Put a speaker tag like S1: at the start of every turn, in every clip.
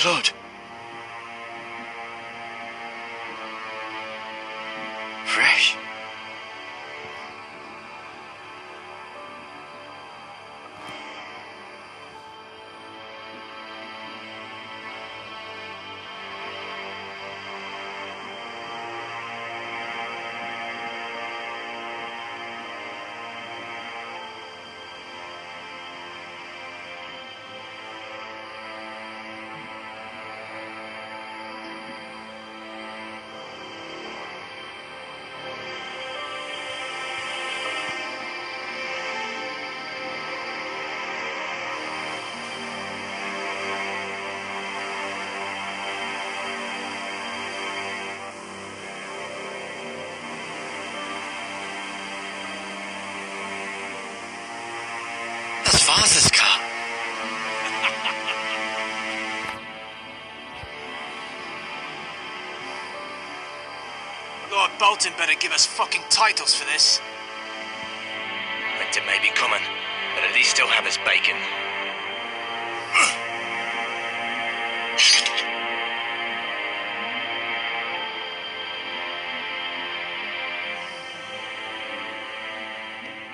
S1: Blood. Fresh. Vaza's car.
S2: Lord Bolton better give us fucking titles for this.
S3: Winter may be coming, but at least he'll have his bacon.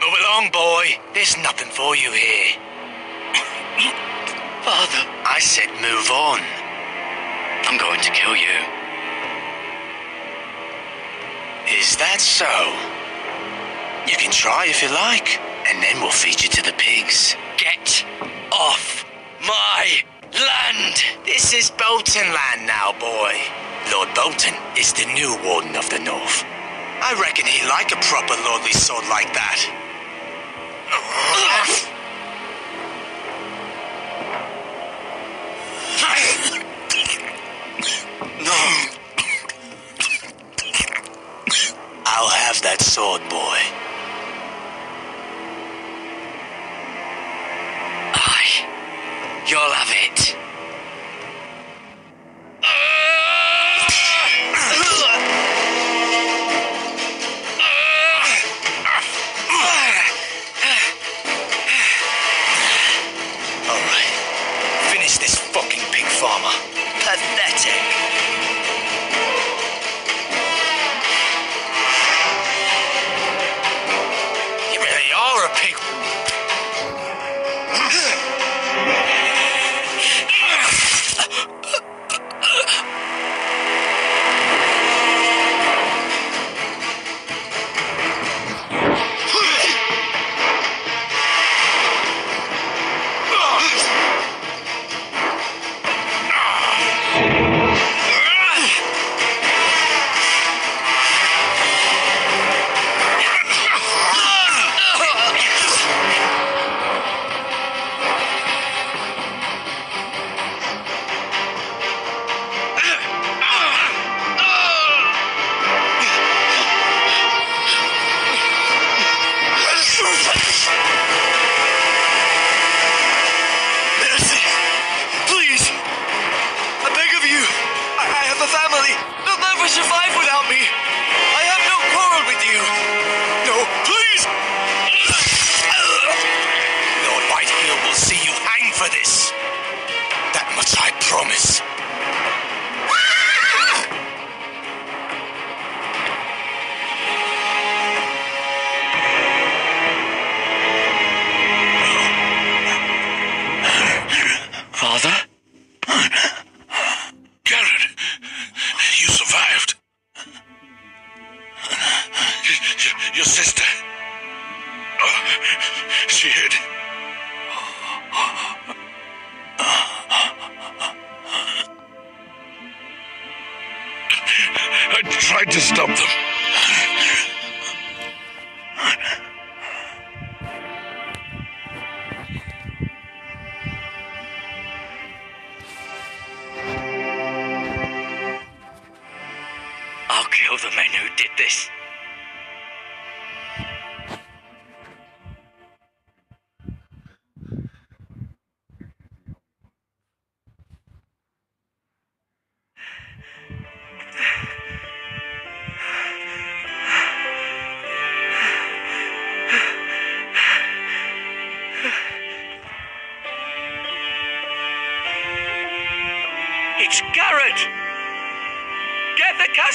S3: Move along, boy. There's nothing for you here.
S1: Father,
S3: I said move on.
S1: I'm going to kill you.
S3: Is that so? You can try if you like, and then we'll feed you to the pigs.
S1: Get off my land!
S3: This is Bolton land now, boy. Lord Bolton is the new Warden of the North. I reckon he'd like a proper lordly sword like that.
S1: No.
S3: I'll have that sword, boy.
S1: You'll have it.
S3: Alright. Finish this fucking pig farmer. Pathetic. You really are a pig.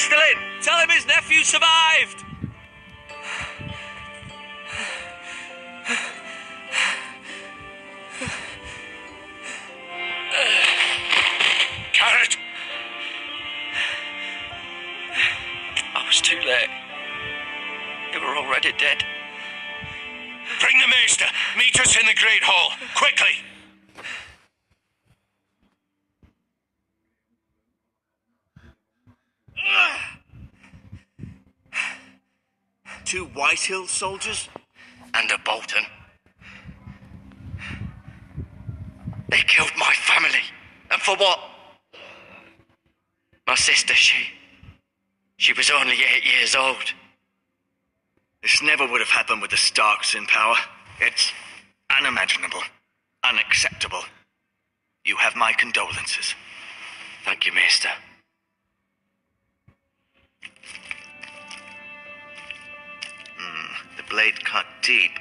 S1: Castellan, tell him his nephew survived!
S3: Carrot!
S1: I was too late. They were already dead.
S3: Bring the maester. Meet us in the Great Hall. Quickly!
S4: Two Whitehill soldiers?
S1: And a Bolton. They killed my family. And for what? My sister, she was only 8 years old.
S4: This never would have happened with the Starks in power. It's unimaginable. Unacceptable. You have my condolences.
S1: Thank you, Maester.
S4: The blade cut deep,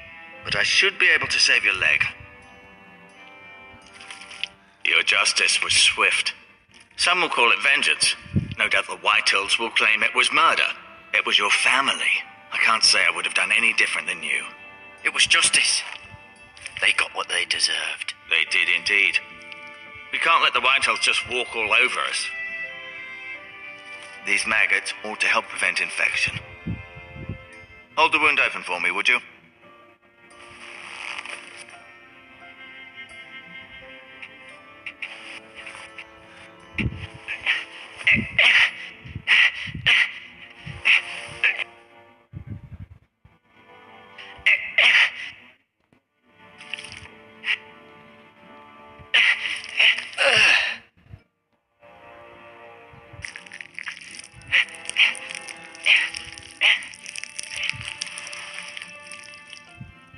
S4: but I should be able to save your leg. Your justice was swift. Some will call it vengeance. No doubt the Whitehills will claim it was murder. It was your family. I can't say I would have done any different than you.
S1: It was justice. They got what they deserved.
S4: They did indeed. We can't let the Whitehills just walk all over us. These maggots ought to help prevent infection. Hold the wound open for me, would you?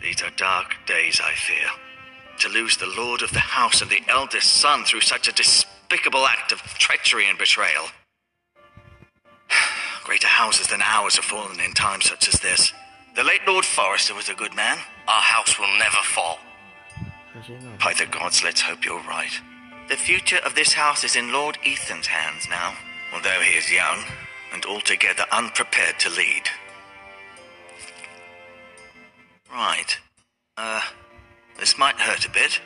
S4: These are dark days, I fear. To lose the lord of the house and the eldest son through such a despicable act of treachery and betrayal. Greater houses than ours have fallen in times such as this. The late Lord Forrester was a good man.
S1: Our house will never fall.
S4: By the gods, let's hope you're right. The future of this house is in Lord Ethan's hands now, although he is young and altogether unprepared to lead. Right. This might hurt a bit.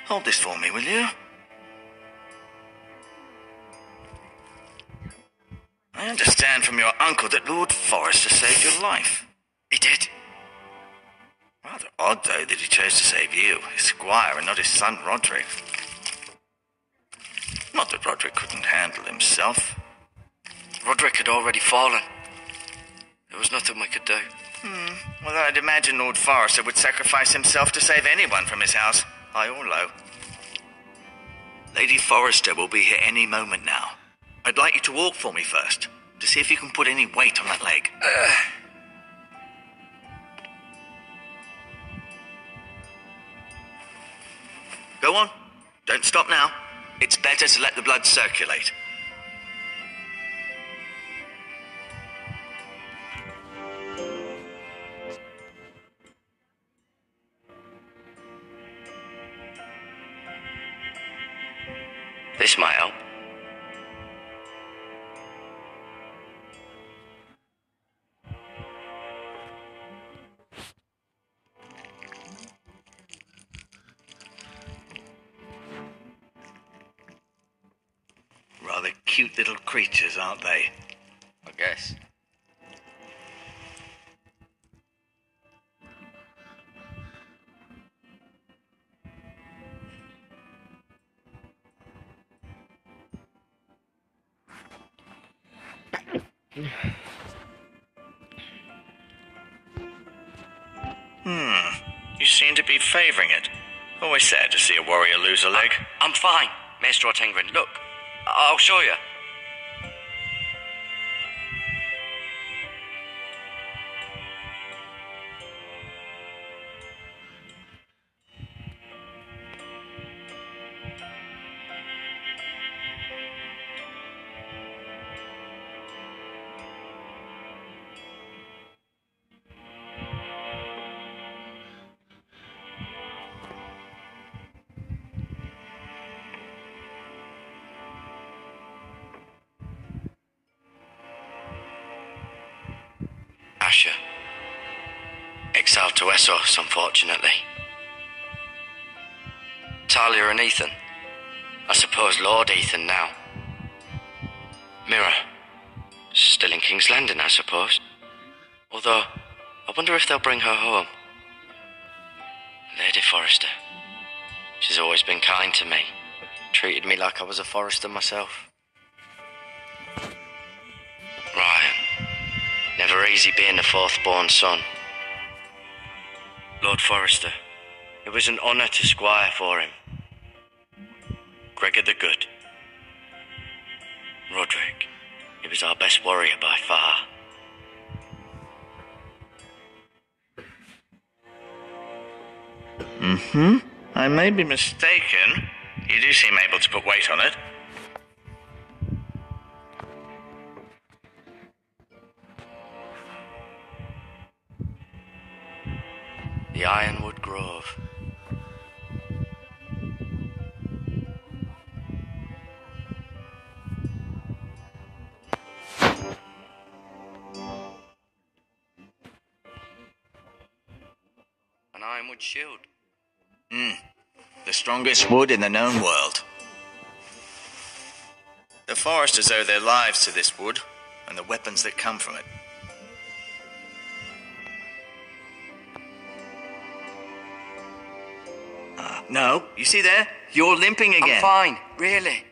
S4: Hold this for me, will you? I understand from your uncle that Lord Forrester saved your life.
S1: He did.
S4: Rather odd, though, that he chose to save you, his squire, and not his son Roderick. Not that Roderick couldn't handle himself.
S1: Roderick had already fallen. There was nothing we could do.
S4: Although I'd imagine Lord Forrester would sacrifice himself to save anyone from his house, high or low. Lady Forrester will be here any moment now. I'd like you to walk for me first, to see if you can put any weight on that leg. Go on. Don't stop now. It's better to let the blood circulate.
S1: This might help.
S4: Rather cute little creatures, aren't they?
S1: I guess.
S4: You seem to be favouring it. Always sad to see a warrior lose a leg.
S1: I'm fine, Maester Ortengren. Look, I'll show you. to Essos, unfortunately. Talia and Ethan. I suppose Lord Ethan now. Mira. Still in King's Landing, I suppose. Although, I wonder if they'll bring her home. Lady Forrester. She's always been kind to me. Treated me like I was a Forrester myself. Ryan. Never easy being the fourth-born son. Lord Forrester. It was an honour to squire for him. Gregor the Good. Roderick. He was our best warrior by far.
S4: I may be mistaken. You do seem able to put weight on it.
S1: The Ironwood Grove. An ironwood shield.
S4: The strongest wood in the known world. The Foresters owe their lives to this wood and the weapons that come from it. No, you see there? You're limping again.
S1: I'm fine, really.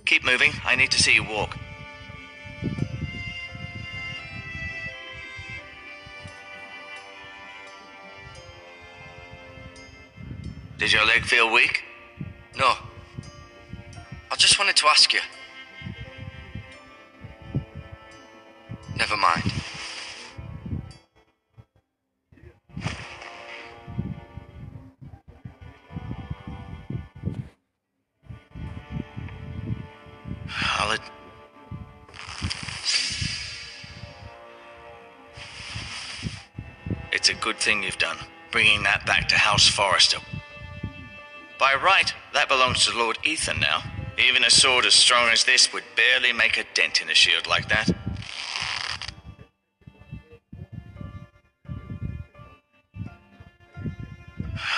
S4: Keep moving. I need to see you walk. Does your leg feel weak?
S1: No. I just wanted to ask you. Never mind.
S4: It's a good thing you've done, bringing that back to House Forrester. By right, that belongs to Lord Ethan now. Even a sword as strong as this would barely make a dent in a shield like that.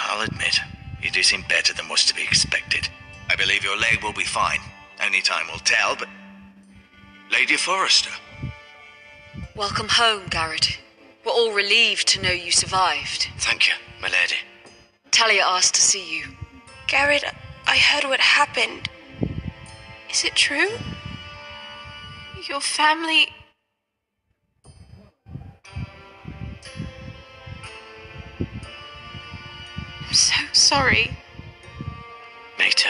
S4: I'll admit, you do seem better than was to be expected. I believe your leg will be fine. Only time will tell, but... Lady Forrester.
S5: Welcome home, Garrett. We're all relieved to know you survived.
S1: Thank you, my lady.
S5: Talia asked to see you.
S6: Garrett, I heard what happened. Is it true? Your family... I'm so sorry.
S1: Me too.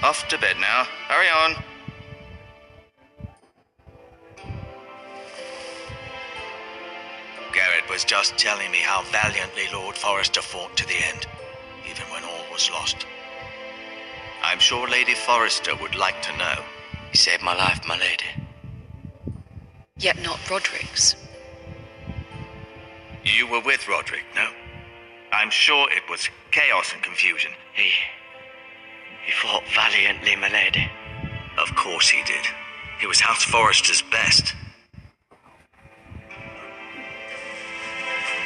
S4: Off to bed now. Hurry on. Garrett was just telling me how valiantly Lord Forrester fought to the end, even when all was lost. I'm sure Lady Forrester would like to know.
S1: He saved my life, my lady.
S5: Yet not Roderick's.
S4: You were with Roderick, no? I'm sure it was chaos and confusion.
S1: He fought valiantly, my lady.
S4: Of course he did. He was House Forrester's best.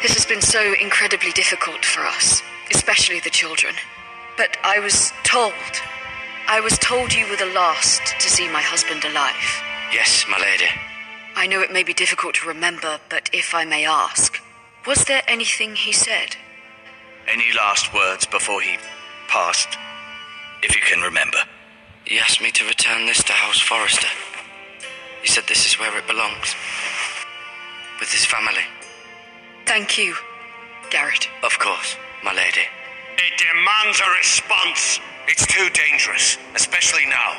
S5: This has been so incredibly difficult for us, especially the children. But I was told you were the last to see my husband alive.
S1: Yes, my lady.
S5: I know it may be difficult to remember, but if I may ask, was there anything he said?
S4: Any last words before he passed? If you can remember.
S1: He asked me to return this to House Forrester. He said this is where it belongs. With his family.
S5: Thank you, Garrett.
S1: Of course, my lady.
S3: It demands a response. It's too dangerous, especially now.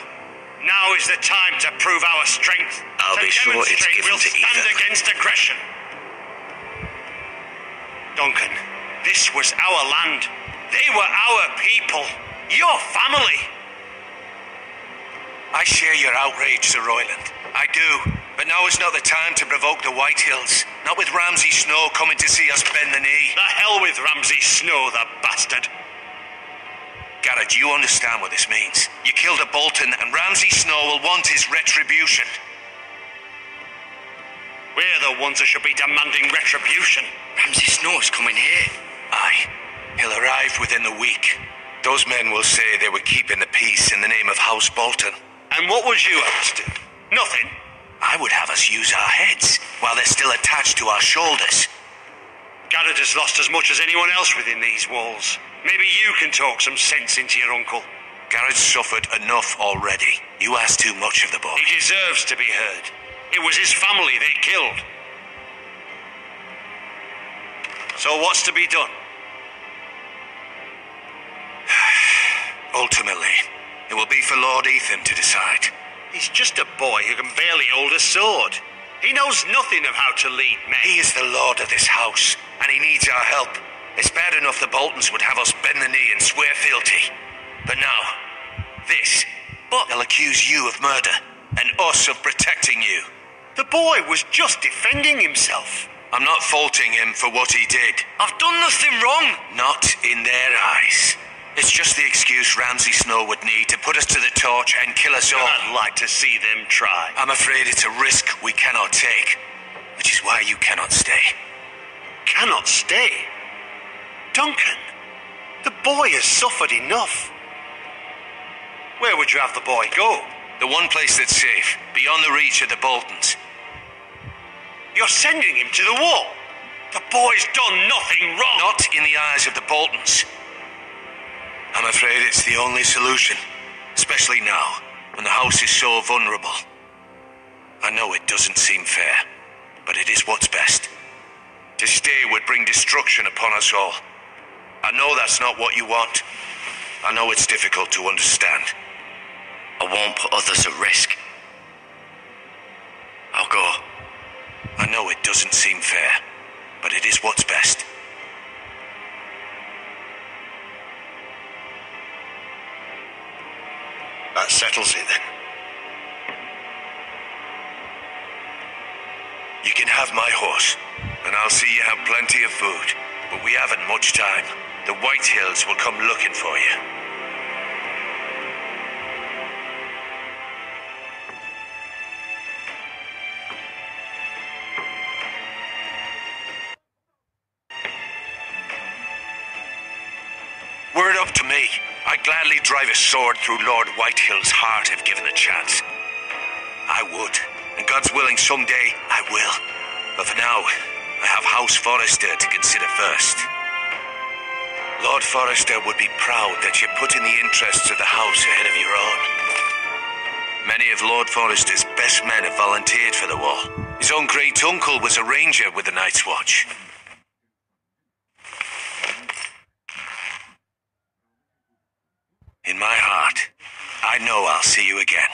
S3: Now is the time to prove our strength.
S4: I'll be sure it's given
S3: we'll
S4: to
S3: stand
S4: Ethan.
S3: against aggression. Duncan, this was our land. They were our people. Your family. I share your outrage, Sir Royland. I do. But now is not the time to provoke the Whitehills. Not with Ramsay Snow coming to see us bend the knee. The hell with Ramsay Snow, the bastard. Garrett, you understand what this means. You killed a Bolton, and Ramsay Snow will want his retribution. We're the ones who should be demanding retribution.
S1: Ramsay Snow's coming here.
S3: Aye. He'll arrive within the week. Those men will say they were keeping the peace in the name of House Bolton. And what would you have us do? Nothing. I would have us use our heads while they're still attached to our shoulders. Garrett has lost as much as anyone else within these walls. Maybe you can talk some sense into your uncle. Garrett's suffered enough already. You ask too much of the boy. He deserves to be heard. It was his family they killed. So what's to be done? Ultimately, it will be for Lord Ethan to decide. He's just a boy who can barely hold a sword. He knows nothing of how to lead men. He is the lord of this house, and he needs our help. It's bad enough the Boltons would have us bend the knee and swear fealty. But now, this. But they'll accuse you of murder, and us of protecting you. The boy was just defending himself. I'm not faulting him for what he did. I've done nothing wrong. Not in their eyes. It's just the excuse Ramsay Snow would need to put us to the torch and kill us all. I'd like to see them try. I'm afraid it's a risk we cannot take, which is why you cannot stay. Cannot stay? Duncan, the boy has suffered enough. Where would you have the boy go? The one place that's safe, beyond the reach of the Boltons. You're sending him to the wall? The boy's done nothing wrong. Not in the eyes of the Boltons. I'm afraid it's the only solution, especially now, when the house is so vulnerable. I know it doesn't seem fair, but it is what's best. To stay would bring destruction upon us all. I know that's not what you want. I know it's difficult to understand.
S1: I won't put others at risk. I'll go.
S3: I know it doesn't seem fair, but it is what's best. That settles it then. You can have my horse, and I'll see you have plenty of food, but we haven't much time. The Whitehills will come looking for you. Were it up to me, I'd gladly drive a sword through Lord Whitehill's heart if given the chance. I would, and God's willing someday I will. But for now, I have House Forrester to consider first. Lord Forrester would be proud that you're putting the interests of the house ahead of your own. Many of Lord Forrester's best men have volunteered for the war. His own great-uncle was a ranger with the Night's Watch. In my heart, I know I'll see you again.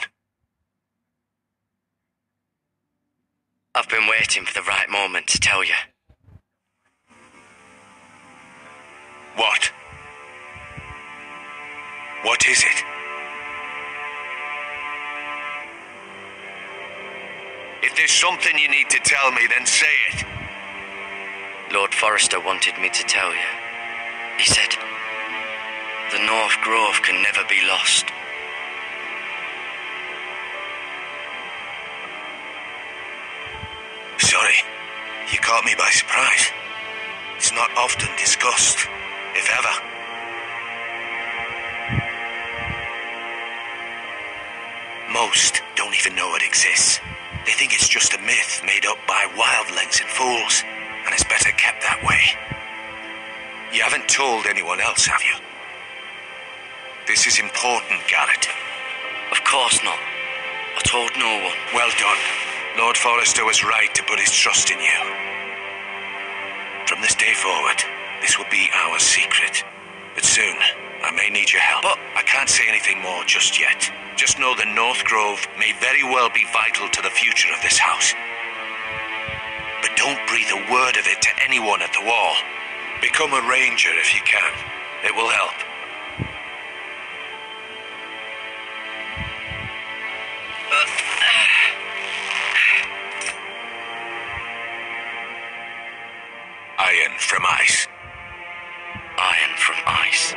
S1: I've been waiting for the right moment to tell you.
S3: What? What is it? If there's something you need to tell me, then say it.
S1: Lord Forrester wanted me to tell you. He said, the North Grove can never be lost.
S3: Sorry, you caught me by surprise. It's not often discussed, if ever. Most don't even know it exists. They think it's just a myth made up by wildlings and fools, and it's better kept that way. You haven't told anyone else, have you? This is important, Garrett.
S1: Of course not. I told no one.
S3: Well done. Lord Forrester was right to put his trust in you. From this day forward, this will be our secret. But soon, I may need your help. But I can't say anything more just yet. Just know that North Grove may very well be vital to the future of this house. But don't breathe a word of it to anyone at the wall. Become a ranger if you can. It will help. Iron from ice.
S1: Iron from ice.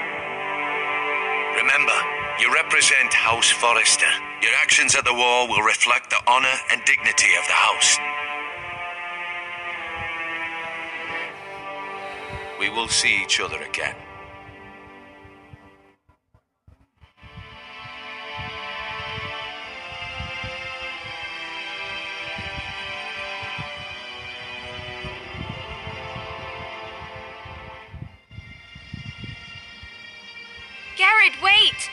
S3: Remember, you represent House Forrester. Your actions at the wall will reflect the honor and dignity of the house. We will see each other again.
S6: Garrett, wait!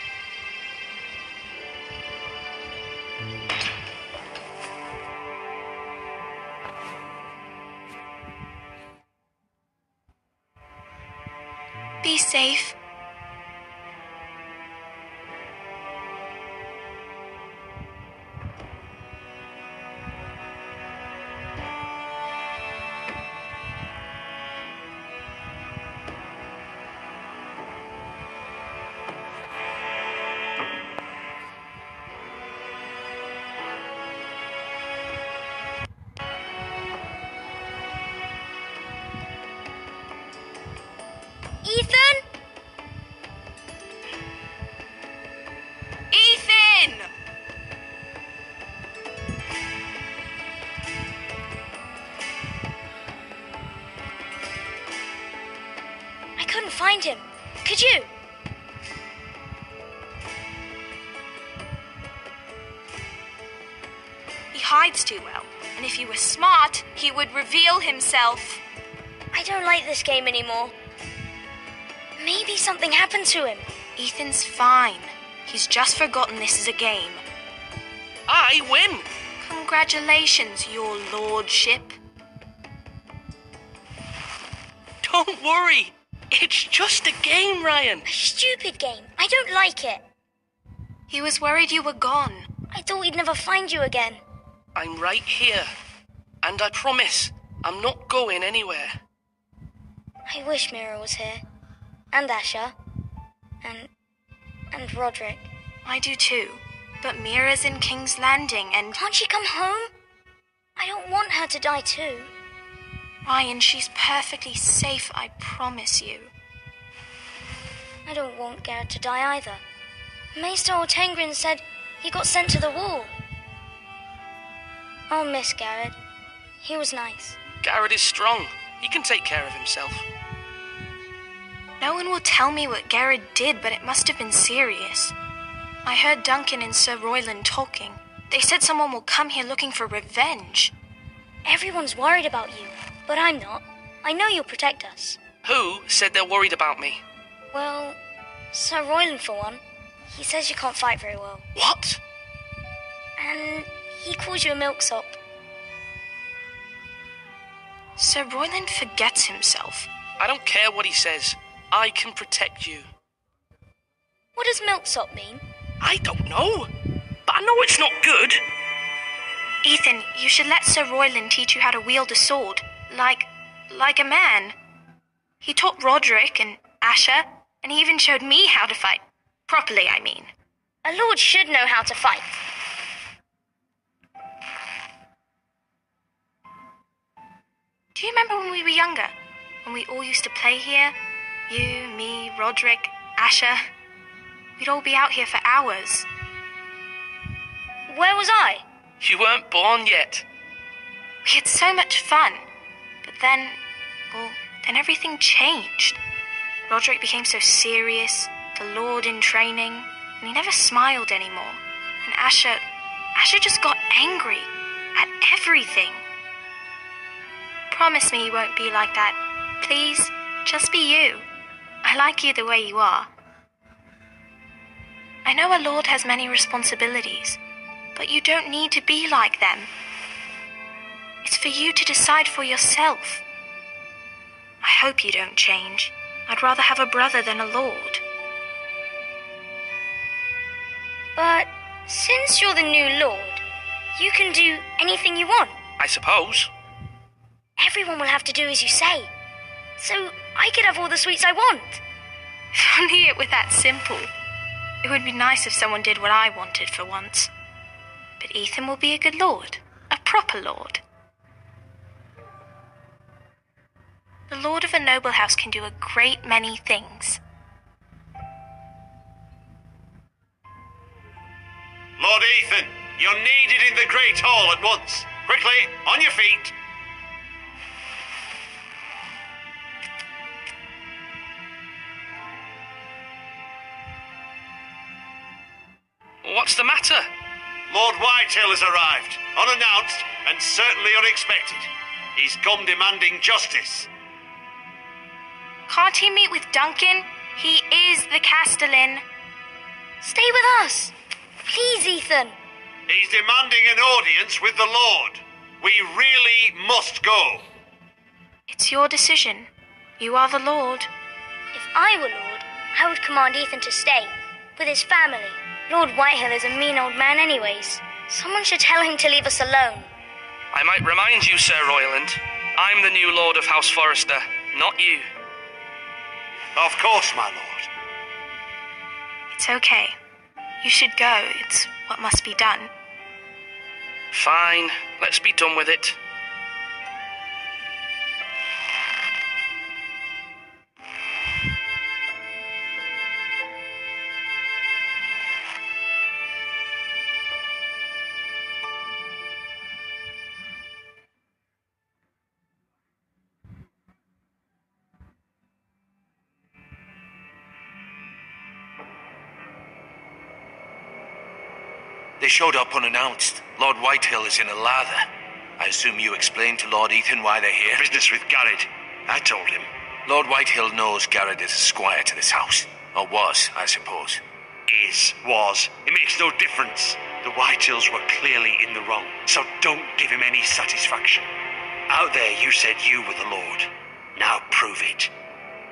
S6: Be safe.
S7: Ethan?
S6: Ethan!
S7: I couldn't find him. Could you?
S6: He hides too well, and if he were smart, he would reveal himself.
S7: I don't like this game anymore. Maybe something happened to him.
S6: Ethan's fine. He's just forgotten this is a game.
S2: I win!
S6: Congratulations, your lordship.
S2: Don't worry. It's just a game, Ryan.
S7: A stupid game. I don't like it.
S6: He was worried you were gone.
S7: I thought we'd never find you again.
S2: I'm right here. And I promise, I'm not going anywhere.
S7: I wish Mira was here. And Asher. And Roderick.
S6: I do too. But Mira's in King's Landing and...
S7: Can't she come home? I don't want her to die too.
S6: Ryan, she's perfectly safe, I promise you.
S7: I don't want Garrett to die either. Maester Ortengrin said he got sent to the wall. I'll miss Garrett. He was nice.
S2: Garrett is strong. He can take care of himself.
S6: No one will tell me what Garrett did, but it must have been serious. I heard Duncan and Sir Royland talking. They said someone will come here looking for revenge.
S7: Everyone's worried about you, but I'm not. I know you'll protect us.
S2: Who said they're worried about me?
S7: Well, Sir Royland for one. He says you can't fight very well.
S2: What?
S7: And he calls you a milksop.
S6: Sir Royland forgets himself.
S2: I don't care what he says. I can protect you.
S7: What does milksop mean?
S2: I don't know. But I know it's not good.
S6: Ethan, you should let Sir Royland teach you how to wield a sword. Like a man. He taught Roderick and Asher, and he even showed me how to fight. Properly, I mean.
S7: A lord should know how to fight.
S6: Do you remember when we were younger? When we all used to play here? You, me, Roderick, Asher. We'd all be out here for hours.
S7: Where was I?
S2: You weren't born yet.
S6: We had so much fun. But then everything changed. Roderick became so serious, the Lord in training, and he never smiled anymore. And Asher just got angry at everything. Promise me you won't be like that. Please, just be you. I like you the way you are. I know a lord has many responsibilities, but you don't need to be like them. It's for you to decide for yourself. I hope you don't change. I'd rather have a brother than a lord.
S7: But since you're the new lord, you can do anything you want.
S2: I suppose.
S7: Everyone will have to do as you say. So I could have all the sweets I want.
S6: If only it were that simple. It would be nice if someone did what I wanted for once. But Ethan will be a good lord. A proper lord. The lord of a noble house can do a great many things.
S3: Lord Ethan, you're needed in the Great Hall at once. Quickly, on your feet.
S2: What's the matter?
S3: Lord Whitehill has arrived, unannounced and certainly unexpected. He's come demanding justice.
S6: Can't he meet with Duncan? He is the Castellan.
S7: Stay with us. Please, Ethan.
S3: He's demanding an audience with the Lord. We really must go.
S6: It's your decision. You are the lord.
S7: If I were lord, I would command Ethan to stay, with his family. Lord Whitehill is a mean old man anyways. Someone should tell him to leave us alone.
S2: I might remind you, Sir Royland, I'm the new Lord of House Forrester, not you.
S3: Of course, my lord.
S6: It's okay. You should go. It's what must be done.
S2: Fine, let's be done with it.
S3: They showed up unannounced. Lord Whitehill is in a lather. I assume you explained to Lord Ethan why they're here? Business with Garrett. I told him. Lord Whitehill knows Garrett is a squire to this house. Or was, I suppose. Was. It makes no difference. The Whitehills were clearly in the wrong, so don't give him any satisfaction. Out there you said you were the Lord. Now prove it.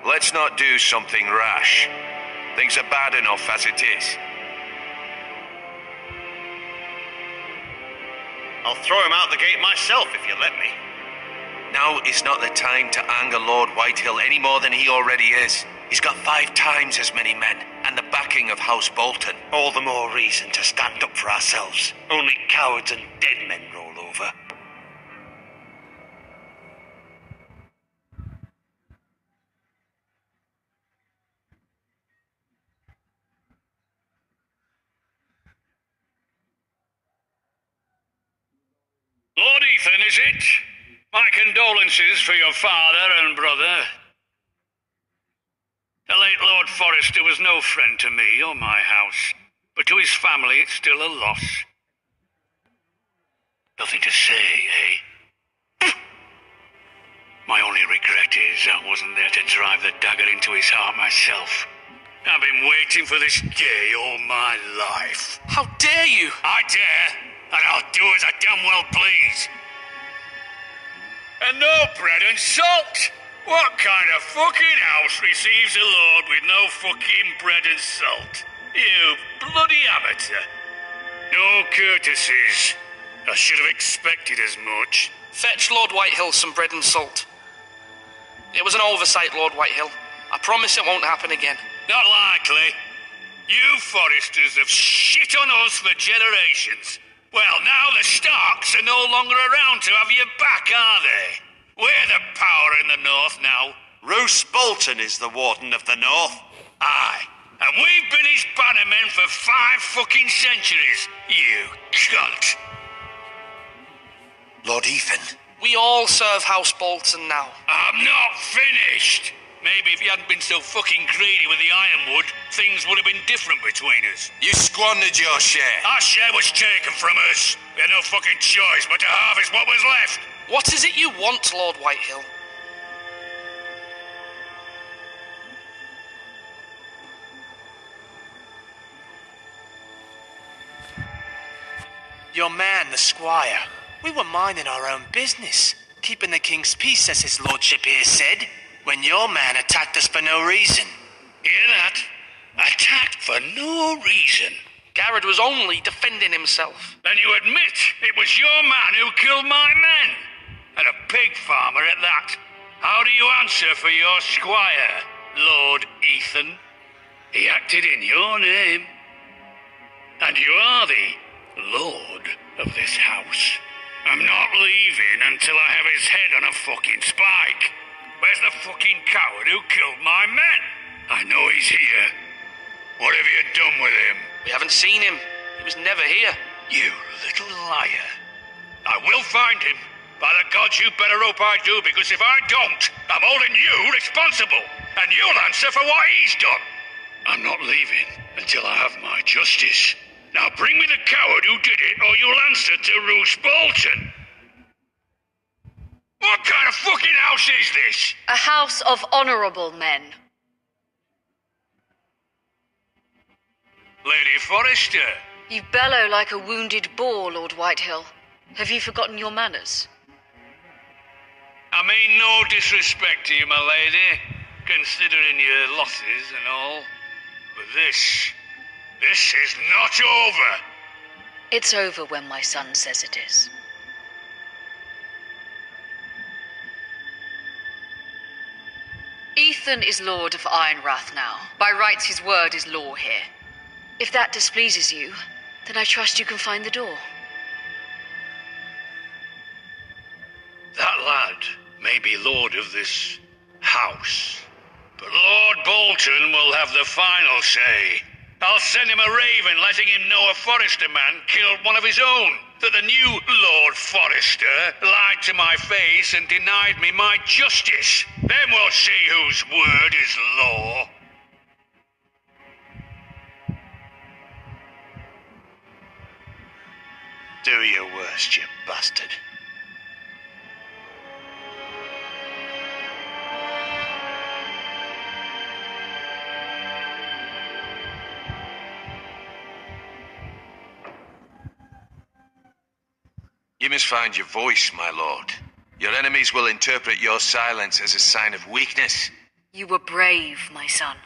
S3: Let's not do something rash. Things are bad enough as it is. I'll throw him out the gate myself if you let me. Now is not the time to anger Lord Whitehill any more than he already is. He's got 5 times as many men, and the backing of House Bolton. All the more reason to stand up for ourselves. Only cowards and dead men roll over.
S8: Lord Ethan, is it? My condolences for your father and brother. The late Lord Forrester was no friend to me or my house, but to his family it's still a loss. Nothing to say, eh? My only regret is I wasn't there to drive the dagger into his heart myself. I've been waiting for this day all my life.
S2: How dare you?
S8: I dare, and I'll do as I damn well please. And no bread and salt! What kind of fucking house receives a lord with no fucking bread and salt? You bloody amateur. No courtesies. I should have expected as much.
S2: Fetch Lord Whitehill some bread and salt. It was an oversight, Lord Whitehill. I promise it won't happen again.
S8: Not likely. You Forresters have shit on us for generations. Well, now the Starks are no longer around to have your back, are they? We're the power in the north now.
S3: Roose Bolton is the Warden of the North.
S8: Aye. And we've been his bannermen for 5 fucking centuries. You cunt.
S3: Lord Ethan.
S2: We all serve House Bolton now.
S8: I'm not finished. Maybe if you hadn't been so fucking greedy with the ironwood, things would have been different between us.
S3: You squandered your share.
S8: Our share was taken from us. We had no fucking choice but to harvest what was left.
S2: What is it you want, Lord Whitehill?
S9: Your man, the squire. We were minding our own business, keeping the king's peace, as his lordship here said, when your man attacked us for no reason.
S8: Hear that? Attacked for no reason.
S2: Garrett was only defending himself.
S8: Then you admit it was your man who killed my men? And a pig farmer at that. How do you answer for your squire, Lord Ethan? He acted in your name. And you are the lord of this house. I'm not leaving until I have his head on a fucking spike. Where's the fucking coward who killed my men? I know he's here. What have you done with him?
S2: We haven't seen him. He was never here.
S8: You little liar. I will find him. By the gods, you better hope I do, because if I don't, I'm holding you responsible. And you'll answer for what he's done. I'm not leaving until I have my justice. Now bring me the coward who did it, or you'll answer to Roose Bolton. What kind of fucking house is this?
S5: A house of honourable men.
S8: Lady Forrester.
S5: You bellow like a wounded boar, Lord Whitehill. Have you forgotten your manners?
S8: I mean no disrespect to you, my lady, considering your losses and all. But this is not over.
S5: It's over when my son says it is. Ethan is Lord of Ironrath now. By rights, his word is law here. If that displeases you, then I trust you can find the door.
S8: That lad may be lord of this house, but Lord Bolton will have the final say. I'll send him a raven letting him know a Forrester man killed one of his own, that the new Lord Forrester lied to my face and denied me my justice. Then we'll see whose word is law.
S3: Do your worst, you bastard. You must find your voice, my lord. Your enemies will interpret your silence as a sign of weakness.
S5: You were brave, my son.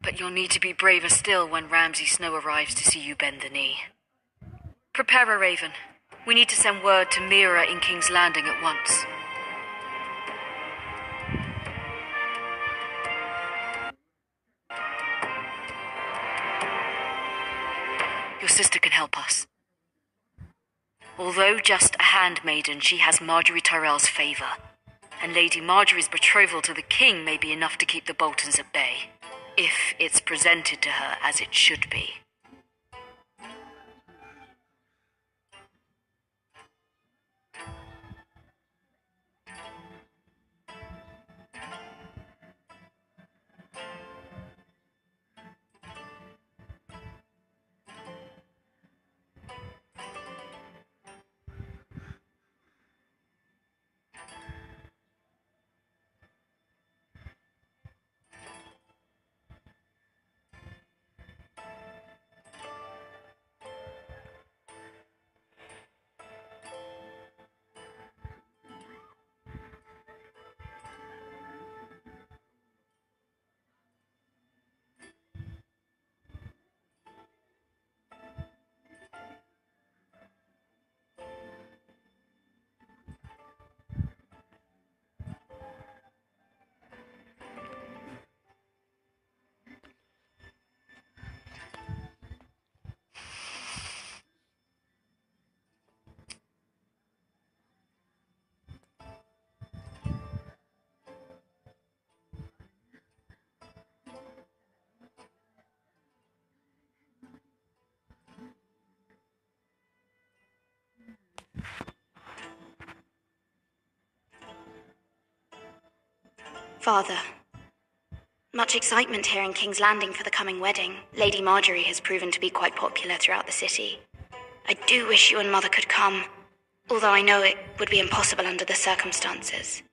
S5: But you'll need to be braver still when Ramsay Snow arrives to see you bend the knee. Prepare a raven. We need to send word to Mira in King's Landing at once. Your sister can help us. Although just a handmaiden, she has Marjorie Tyrell's favour. And Lady Marjorie's betrothal to the king may be enough to keep the Boltons at bay, if it's presented to her as it should be.
S10: Father, much excitement here in King's Landing for the coming wedding. Lady Marjorie has proven to be quite popular throughout the city. I do wish you and Mother could come, although I know it would be impossible under the circumstances.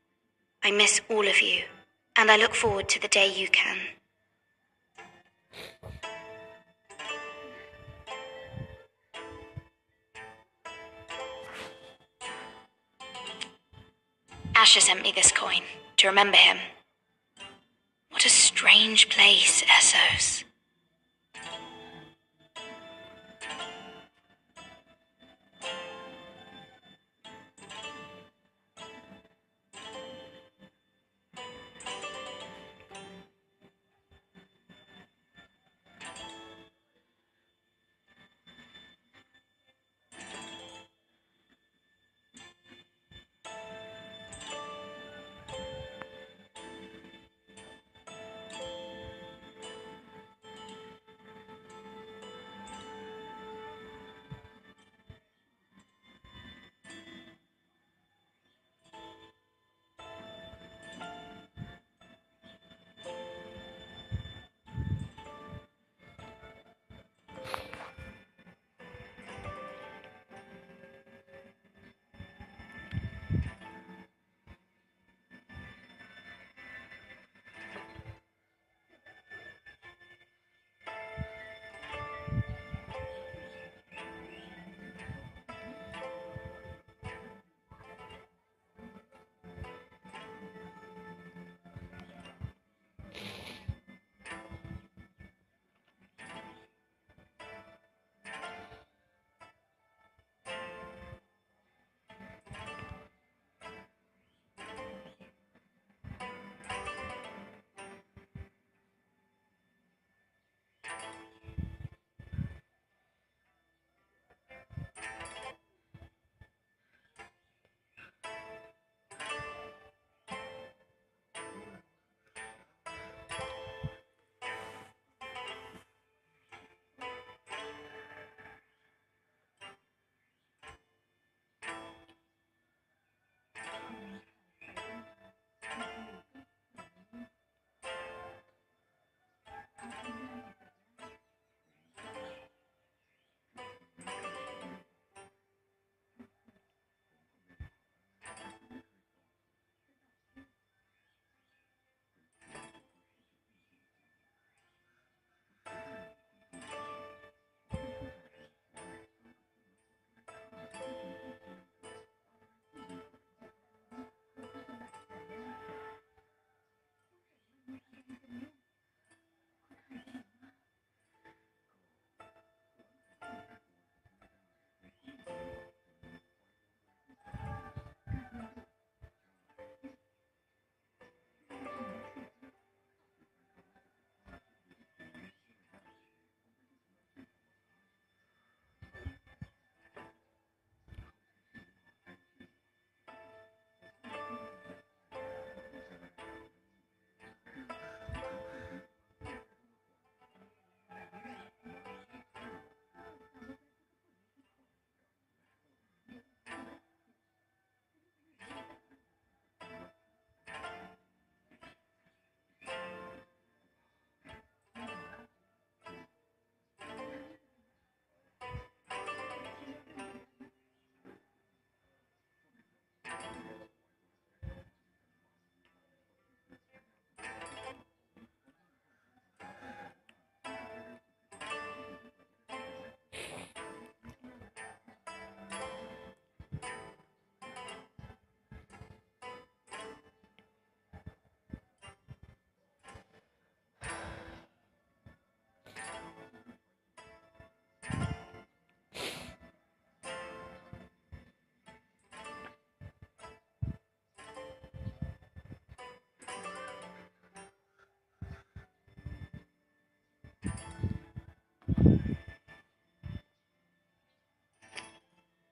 S10: I miss all of you, and I look forward to the day you can. Asher sent me this coin to remember him. What a strange place, Essos.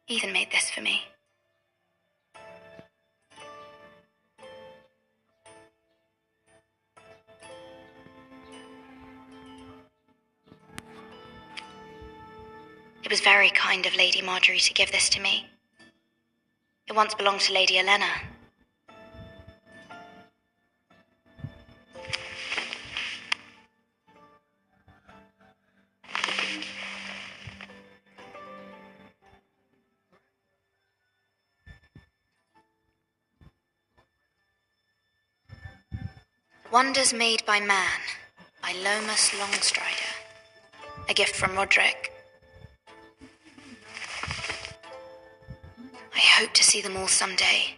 S10: Ethan made this for me. It was very kind of Lady Marjorie to give this to me. It once belonged to Lady Elena. Wonders Made by Man, by Lomas Longstrider. A gift from Roderick. I hope to see them all someday.